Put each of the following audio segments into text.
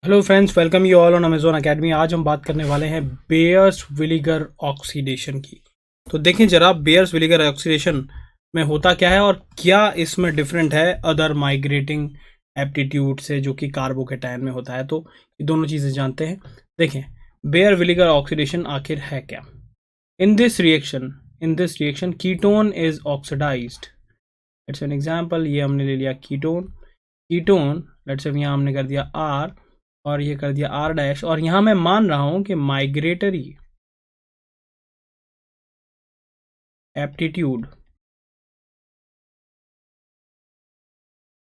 Hello friends, welcome you all on Amazon academy. आज हम बात करने वाले हैं बेयर्स विलिगर ऑक्सीडेशन की। तो देखें जरा, बेयर्स विलिगर ऑक्सीडेशन में होता क्या है और क्या इसमें डिफरेंट है अदर माइग्रेटिंग एप्टीट्यूड से जो कि कार्बोकेटायन में होता है। तो ये दोनों चीज़ें जानते हैं। देखें, बेयर विलिगर ऑक्सीडेशन आखिर है क्या। In this reaction ketone is oxidised. It's an example, ये हमने ले लिया कीटोन लेट्स से यहाँ हमने कर दिया आर और ये कर दिया आर डैश, और यहां मैं मान रहा हूं कि माइग्रेटरी एप्टीट्यूड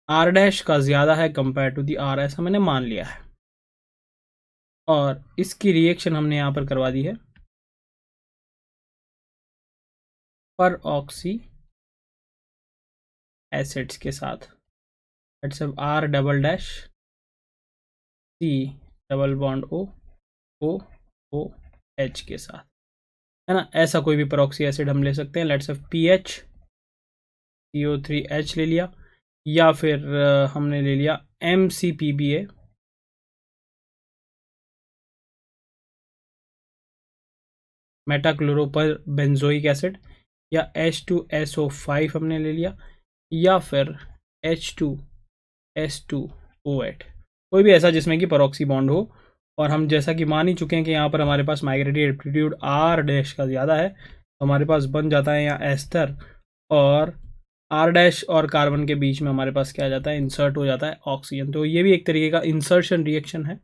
आर डैश का ज्यादा है कंपेयर टू दी आर, ऐसा मैंने मान लिया है और इसकी रिएक्शन हमने यहां पर करवा दी है पर ऑक्सी एसिड्स के साथ। Let's say R double dash C double bond O O O H के साथ, है ना। ऐसा कोई भी परऑक्सी एसिड हम ले सकते हैं। Let's say P H CO3H ले लिया, या फिर हमने ले लिया MCPBA मेटाक्लोरोपर बेंजोइक एसिड, या H2SO5 हमने ले लिया, या फिर H2S2O8, कोई भी ऐसा जिसमें कि परऑक्सी बॉन्ड हो। और हम जैसा कि मान ही चुके हैं कि यहाँ पर हमारे पास माइग्रेटरी एप्टीट्यूड आर डैश का ज़्यादा है, तो हमारे पास बन जाता है यहाँ एस्टर, और आर डैश और कार्बन के बीच में हमारे पास क्या आ जाता है, इंसर्ट हो जाता है ऑक्सीजन। तो ये भी एक तरीके का इंसर्शन रिएक्शन है,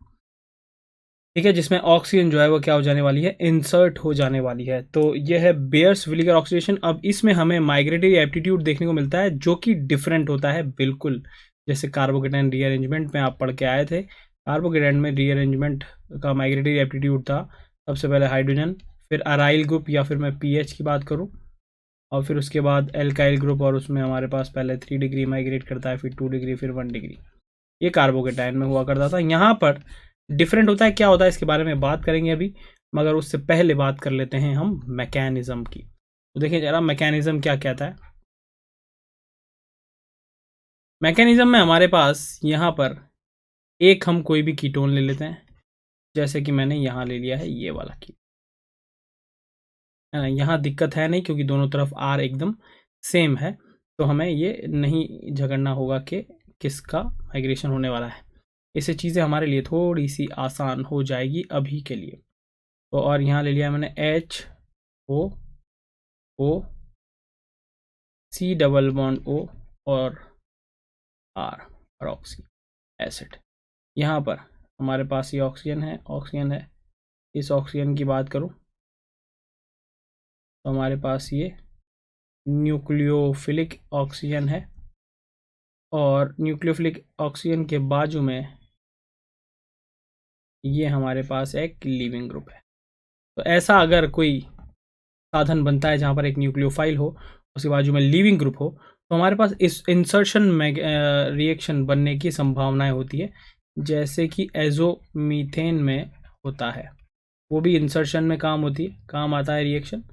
ठीक है, जिसमें ऑक्सीजन जो है वो क्या हो जाने वाली है, इंसर्ट हो जाने वाली है। तो ये है बेयर्स विलिगर ऑक्सीडेशन। अब इसमें हमें माइग्रेटरी एप्टीट्यूड देखने को मिलता है जो कि डिफरेंट होता है बिल्कुल, जैसे कार्बोकेटायन रीअरेंजमेंट में आप पढ़ के आए थे। कार्बोकेटायन में रीअरेंजमेंट का माइग्रेटरी एप्टीट्यूड था सबसे पहले हाइड्रोजन, फिर अराइल ग्रुप, या फिर मैं पीएच की बात करूँ, और फिर उसके बाद एल्काइल ग्रुप, और उसमें हमारे पास पहले 3 डिग्री माइग्रेट करता है, फिर 2 डिग्री, फिर 1 डिग्री। ये कार्बोकेटायन में हुआ करता था। यहाँ पर डिफरेंट होता है, क्या होता है इसके बारे में बात करेंगे अभी, मगर उससे पहले बात कर लेते हैं हम मैकेनिज्म की। तो देखिए जरा, मैकेनिज्म क्या कहता है। मैकेनिज्म में हमारे पास यहाँ पर एक हम कोई भी कीटोन ले लेते हैं, जैसे कि मैंने यहाँ ले लिया है ये वाला कीटोन, है ना। यहाँ दिक्कत है नहीं क्योंकि दोनों तरफ आर एकदम सेम है, तो हमें ये नहीं झगड़ना होगा कि किसका माइग्रेशन होने वाला है। इससे चीज़ें हमारे लिए थोड़ी सी आसान हो जाएगी अभी के लिए। तो और यहाँ ले लिया मैंने HO C double bond O और R और ऑक्सी एसिड। यहाँ पर हमारे पास ये ऑक्सीजन है। इस ऑक्सीजन की बात करूँ तो हमारे पास ये न्यूक्लियोफिलिक ऑक्सीजन है, और न्यूक्लियोफिलिक ऑक्सीजन के बाजू में ये हमारे पास एक लीविंग ग्रुप है। तो ऐसा अगर कोई साधन बनता है जहाँ पर एक न्यूक्लियोफाइल हो, उसके बाजू में लीविंग ग्रुप हो, तो हमारे पास इस इंसर्शन में रिएक्शन बनने की संभावनाएं होती है, जैसे कि एजोमीथेन में होता है। वो भी इंसर्शन में काम आता है रिएक्शन,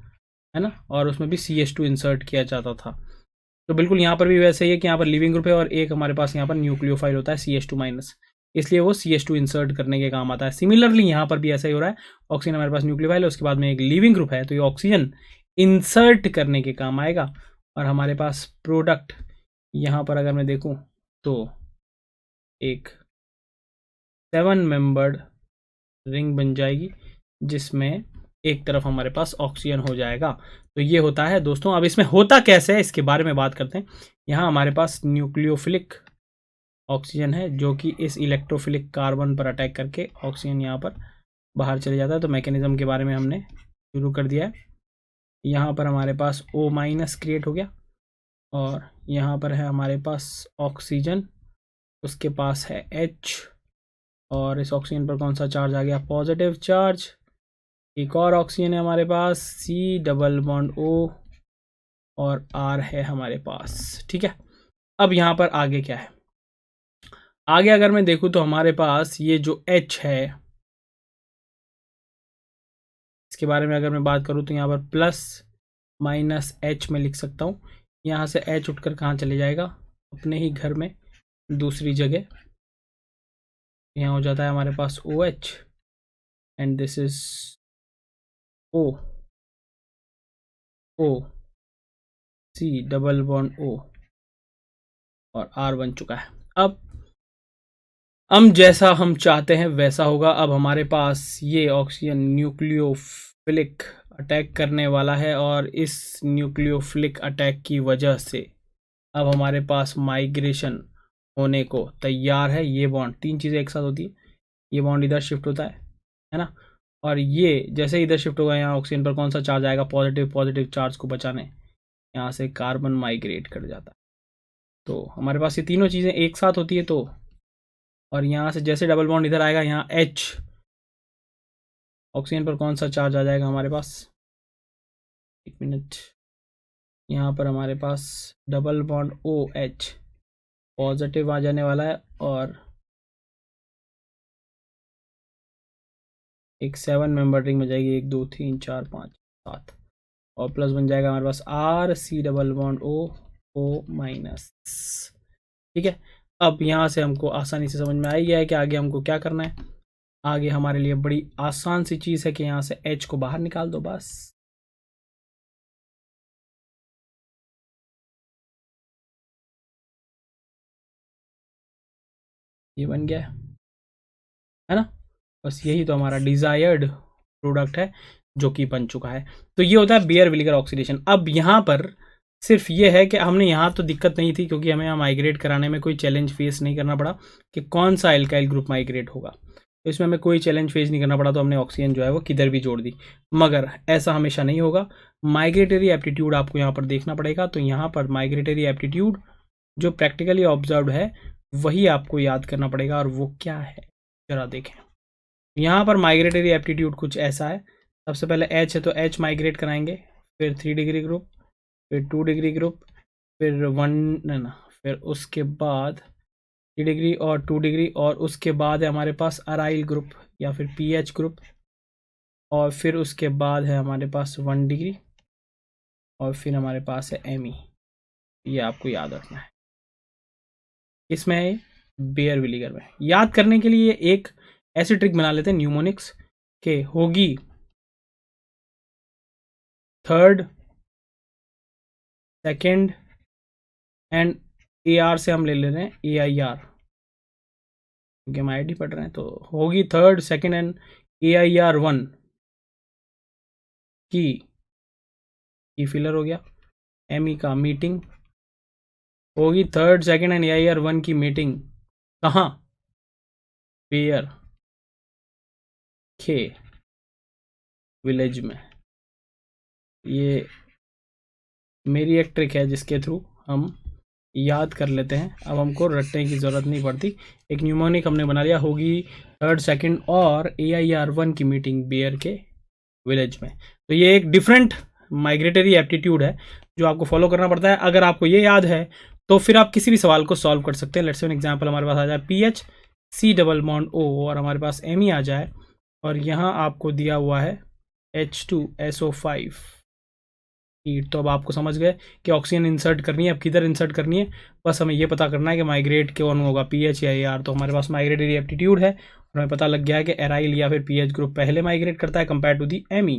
है ना, और उसमें भी CH2 इंसर्ट किया जाता था। तो बिल्कुल यहाँ पर भी वैसे ही है कि यहाँ पर लिविंग ग्रुप है और एक हमारे पास यहाँ पर न्यूक्लियोफाइल होता है CH2-, इसलिए वो CH2 इंसर्ट करने के काम आता है। सिमिलरली यहाँ पर भी ऐसा ही हो रहा है, ऑक्सीजन हमारे पास न्यूक्लियोफाइल है, उसके बाद में एक लिविंग ग्रुप है, तो ये ऑक्सीजन इंसर्ट करने के काम आएगा। और हमारे पास प्रोडक्ट यहाँ पर अगर मैं देखूँ तो एक 7 मेंबर्ड रिंग बन जाएगी, जिसमें एक तरफ हमारे पास ऑक्सीजन हो जाएगा। तो ये होता है दोस्तों। अब इसमें होता कैसे है इसके बारे में बात करते हैं। यहाँ हमारे पास न्यूक्लियोफिलिक ऑक्सीजन है जो कि इस इलेक्ट्रोफिलिक कार्बन पर अटैक करके ऑक्सीजन यहाँ पर बाहर चले जाता है। तो मैकेनिज्म के बारे में हमने शुरू कर दिया है। यहाँ पर हमारे पास O- क्रिएट हो गया, और यहाँ पर है हमारे पास ऑक्सीजन, उसके पास है H, और इस ऑक्सीजन पर कौन सा चार्ज आ गया, पॉजिटिव चार्ज। एक और ऑक्सीजन है हमारे पास C डबल बॉन्ड O, और R है हमारे पास, ठीक है। अब यहाँ पर आगे क्या है, आगे अगर मैं देखूँ तो हमारे पास ये जो H है, इसके बारे में अगर मैं बात करूँ तो यहाँ पर +-H में लिख सकता हूँ। यहाँ से H उठकर कहाँ चले जाएगा, अपने ही घर में दूसरी जगह, यहाँ हो जाता है हमारे पास OH and this is O, O, C double bond O और R बन चुका है। अब जैसा हम चाहते हैं वैसा होगा। अब हमारे पास ये ऑक्सीजन न्यूक्लियोफिलिक अटैक करने वाला है और इस न्यूक्लियोफिलिक अटैक की वजह से अब हमारे पास माइग्रेशन होने को तैयार है। ये बॉन्ड, तीन चीज़ें एक साथ होती है, ये बॉन्ड इधर शिफ्ट होता है ना, और ये जैसे इधर शिफ्ट होगा यहाँ ऑक्सीजन पर कौन सा चार्ज आएगा, पॉजिटिव चार्ज को बचाने यहाँ से कार्बन माइग्रेट कर जाता है। तो हमारे पास ये तीनों चीज़ें एक साथ होती है। तो और यहाँ से जैसे डबल बॉन्ड इधर आएगा, यहाँ H, ऑक्सीजन पर कौन सा चार्ज आ जाएगा हमारे पास, एक मिनट, यहाँ पर हमारे पास डबल बॉन्ड OH पॉजिटिव आ जाने वाला है और एक 7 मेंबर रिंग में जाएगी, 1 2 3 4 5 7 और प्लस बन जाएगा हमारे पास RC double bond O minus. ठीक है, अब यहाँ से हमको आसानी से समझ में आ ही गया है कि आगे हमको क्या करना है। आगे हमारे लिए बड़ी आसान सी चीज़ है कि यहाँ से H को बाहर निकाल दो, बस। ये बन गया है ना, बस यही तो हमारा डिजायर्ड प्रोडक्ट है जो कि बन चुका है। तो ये होता है बेयर विनेगर ऑक्सीडेशन। अब यहाँ पर सिर्फ ये है कि हमने यहाँ तो दिक्कत नहीं थी क्योंकि हमें यहाँ माइग्रेट कराने में कोई चैलेंज फेस नहीं करना पड़ा कि कौन सा एल्काइल ग्रुप माइग्रेट होगा, तो इसमें हमें कोई चैलेंज फेस नहीं करना पड़ा, तो हमने ऑक्सीजन जो है वो किधर भी जोड़ दी। मगर ऐसा हमेशा नहीं होगा, माइग्रेटरी एप्टीट्यूड आपको यहाँ पर देखना पड़ेगा। तो यहाँ पर माइग्रेटरी एप्टीट्यूड जो प्रैक्टिकली ऑब्जर्व्ड है वही आपको याद करना पड़ेगा, और वो क्या है जरा देखें। यहाँ पर माइग्रेटरी एप्टीट्यूड कुछ ऐसा है, सबसे पहले H है तो H माइग्रेट कराएंगे, फिर 3 डिग्री ग्रुप, फिर 2 डिग्री ग्रुप, फिर 1 ना, फिर उसके बाद 3 डिग्री और 2 डिग्री, और उसके बाद है हमारे पास अराइल ग्रुप या फिर PH ग्रुप, और फिर उसके बाद है हमारे पास 1 डिग्री, और फिर हमारे पास है ME। ये आपको याद रखना है। इसमें है बेयर विनेगर में। याद करने के लिए एक ऐसी ट्रिक बना लेते हैं न्यूमोनिक्स के, होगी थर्ड, सेकेंड एंड AR से हम ले रहे हैं AIR, क्योंकि हम IIT पढ़ रहे हैं। तो होगी थर्ड, सेकेंड एंड AIR 1 की फिलर हो गया, ME का मीटिंग होगी थर्ड, सेकेंड एंड AIR 1 की मीटिंग कहाँ, बेयर के विलेज में। ये मेरी एक ट्रिक है जिसके थ्रू हम याद कर लेते हैं, अब हमको रटने की ज़रूरत नहीं पड़ती। एक न्यूमोनिक हमने बना लिया, होगी थर्ड, सेकंड और AIR 1 की मीटिंग बेयर के विलेज में। तो ये एक डिफरेंट माइग्रेटरी एप्टीट्यूड है जो आपको फॉलो करना पड़ता है। अगर आपको ये याद है तो फिर आप किसी भी सवाल को सॉल्व कर सकते हैं। लेट्स से एन एग्जाम्पल हमारे पास आ जाए PH C double bond O और हमारे पास ME आ जाए, और यहाँ आपको दिया हुआ है H2SO5 हीट। तो अब आपको समझ गए कि ऑक्सीजन इंसर्ट करनी है, अब किधर इंसर्ट करनी है, बस हमें ये पता करना है कि माइग्रेट कौन होगा, PH या AR। तो हमारे पास माइग्रेटरी एप्टीट्यूड है और हमें पता लग गया है कि एराइल या फिर PH ग्रुप पहले माइग्रेट करता है कंपेयर टू दी ME।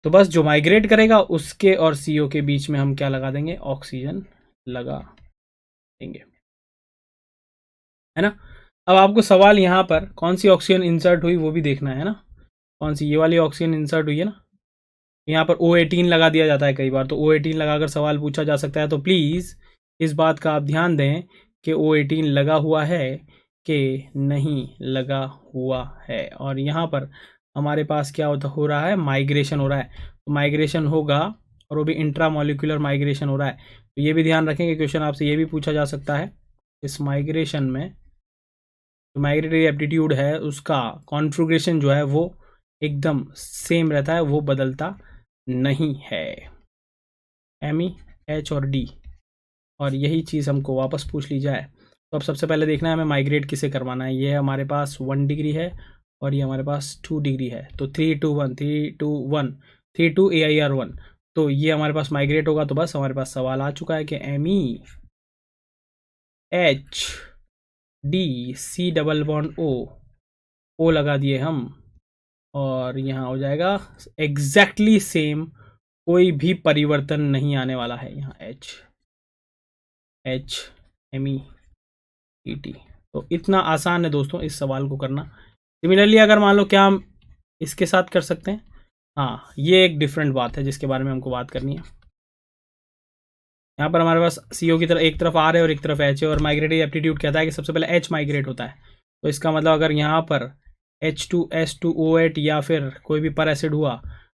तो बस जो माइग्रेट करेगा उसके और CO के बीच में हम क्या लगा देंगे, ऑक्सीजन लगा देंगे, है ना। अब आपको सवाल यहाँ पर कौन सी ऑक्सीजन इंसर्ट हुई वो भी देखना है ना, कौन सी, ये वाली ऑक्सीजन इंसर्ट हुई है ना। यहाँ पर O18 लगा दिया जाता है कई बार, तो O18 लगाकर सवाल पूछा जा सकता है। तो प्लीज़ इस बात का आप ध्यान दें कि O18 लगा हुआ है कि नहीं लगा हुआ है। और यहाँ पर हमारे पास क्या हो रहा है, माइग्रेशन हो रहा है। तो माइग्रेशन होगा और वो भी इंट्रामोलिकुलर माइग्रेशन हो रहा है। तो ये भी ध्यान रखें कि क्वेश्चन आपसे ये भी पूछा जा सकता है, इस माइग्रेशन में जो माइग्रेटरी एप्टीट्यूड है उसका कॉन्फ़िगरेशन जो है वो एकदम सेम रहता है, वो बदलता नहीं है, ME H और D। और यही चीज़ हमको वापस पूछ ली जाए तो अब सबसे पहले देखना है हमें माइग्रेट किसे करवाना है। ये हमारे पास 1 डिग्री है और ये हमारे पास 2 डिग्री है। तो 3 2 1 3 2 1 3 2 AIR 1, तो ये हमारे पास माइग्रेट होगा। तो बस हमारे पास सवाल आ चुका है कि ME H D, C double bond O लगा दिए हम, और यहाँ हो जाएगा एग्जैक्टली सेम, कोई भी परिवर्तन नहीं आने वाला है यहाँ HME तो इतना आसान है दोस्तों इस सवाल को करना। सिमिलरली अगर मान लो क्या हम इसके साथ कर सकते हैं, हाँ ये एक डिफरेंट बात है जिसके बारे में हमको बात करनी है। यहाँ पर हमारे पास CO की तरफ एक तरफ R है और एक तरफ H है, और माइग्रेटरी एप्टीट्यूड कहता है कि सबसे पहले H माइग्रेट होता है। तो इसका मतलब अगर यहाँ पर H2S2O8 या फिर कोई भी पर एसिड हुआ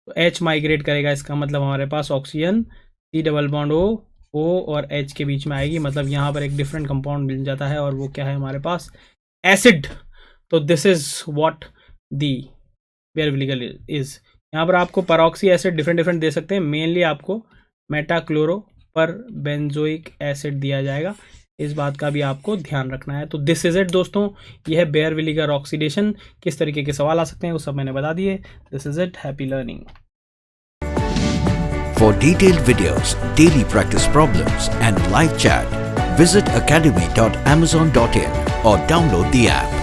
तो H माइग्रेट करेगा, इसका मतलब हमारे पास oxygen C double bond O और H के बीच में आएगी, मतलब यहाँ पर एक डिफरेंट कंपाउंड मिल जाता है, और वो क्या है हमारे पास एसिड। तो this is what the Baeyer Villiger is. यहाँ पर आपको परऑक्सी एसिड डिफरेंट दे सकते हैं, मेनली आपको मेटाक्लोरो पर बेंजोइक एसिड दिया जाएगा, इस बात का भी आपको ध्यान रखना है। तो दिस इज इट दोस्तों, यह है बेयरविलिगर ऑक्सीडेशन। किस तरीके के सवाल आ सकते हैं वो सब मैंने बता दिए। This is it, happy learning. For detailed videos, daily practice problems and live chat, visit academy.amazon.in or download the app.